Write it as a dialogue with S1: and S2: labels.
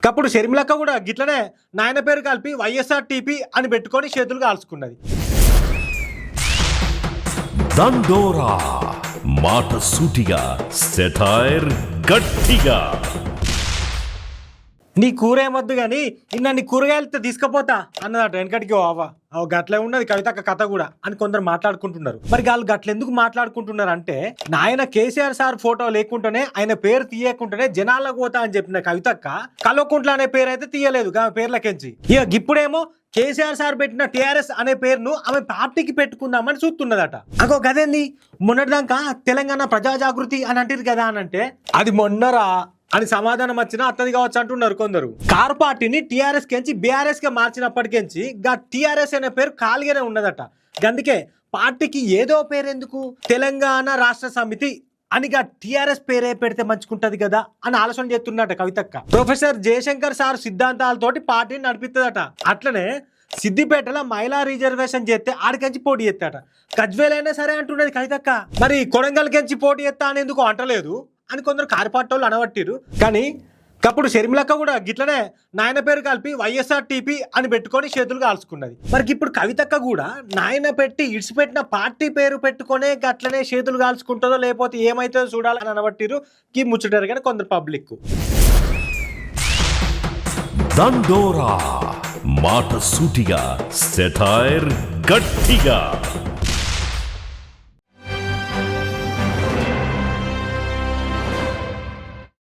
S1: అప్పుడు షర్మిలక్క కూడా గిట్లనే నాయన పేరు కలిపి వైఎస్ఆర్టీపీ అని పెట్టుకొని చేతులు కాల్చుకున్నది.
S2: దండోరా మాట సూటిగా, సెటైర్ గట్టిగా.
S1: నీ కూర ఏమొద్దు కానీ ఇన్ని కూరగాయలతో తీసుకుపోతా అన్నదట వెనకటికి. అవ్వ గట్లే ఉన్నది కవితక్క కథ కూడా అని కొందరు మాట్లాడుకుంటున్నారు. మరి వాళ్ళు గట్ల ఎందుకు మాట్లాడుకుంటున్నారు అంటే, నాయన కేసీఆర్ సార్ ఫోటో లేకుండానే ఆయన పేరు తీయకుండానే జనాలకు పోతా అని చెప్పిన కవితక్క కల్వకుంట్ల అనే పేరు అయితే తీయలేదు పేర్లకెంచి. ఇక ఇప్పుడేమో కేసీఆర్ సార్ పెట్టిన టీఆర్ఎస్ అనే పేరును ఆమె పార్టీకి పెట్టుకుందామని చూస్తున్నదట. అగో గదేంది మొన్నటిదాకా తెలంగాణ ప్రజా జాగృతి అని అంటారు కదా అని అంటే, అది మొన్నరా అని సమాధానం వచ్చినా అత్తది కావచ్చు అంటున్నారు కొందరు. కార్ పార్టీని టీఆర్ఎస్ కెంచి బీఆర్ఎస్ గా మార్చినప్పటికెంచి గా టీఆర్ఎస్ అనే పేరు ఖాళీగానే ఉన్నదట. అందుకే పార్టీకి ఏదో పేరు ఎందుకు, తెలంగాణ రాష్ట్ర సమితి అనిగా టీఆర్ఎస్ పేరే పెడితే మంచుకుంటది కదా అని ఆలోచన చేస్తున్నట కవితక్క. ప్రొఫెసర్ జయశంకర్ సార్ సిద్ధాంతాలతోటి పార్టీని నడిపిస్తుందట. అట్లనే సిద్దిపేటలో మహిళా రిజర్వేషన్ చేస్తే ఆడికెంచి పోటీ చేస్తాట. గజ్వేలైనా సరే అంటున్నది కవితక్క. మరి కొడంగల్ కెంచి పోటీ చేస్తా అని ఎందుకు అంటలేదు అని కొందరు కారిపాటోళ్ళు అనబట్టిరు. కానీ అప్పుడు షర్మిలక్క కూడా గిట్లనే నాయన పేరు కలిపి వైఎస్ఆర్టీపీ అని పెట్టుకొని చేతులు కాల్చుకున్నది. మరి ఇప్పుడు కవితక్క కూడా నాయన పెట్టి ఇడిచిపెట్టిన పార్టీ పేరు పెట్టుకునే గట్లనే చేతులు కాల్చుకుంటుందో లేకపోతే ఏమైతుందో చూడాలని అనబట్టిరు ఈ ముచ్చటారు కానీ కొందరు పబ్లిక్.
S2: దండోరా మాట సూటిగా, సెటైర్ గట్టిగా.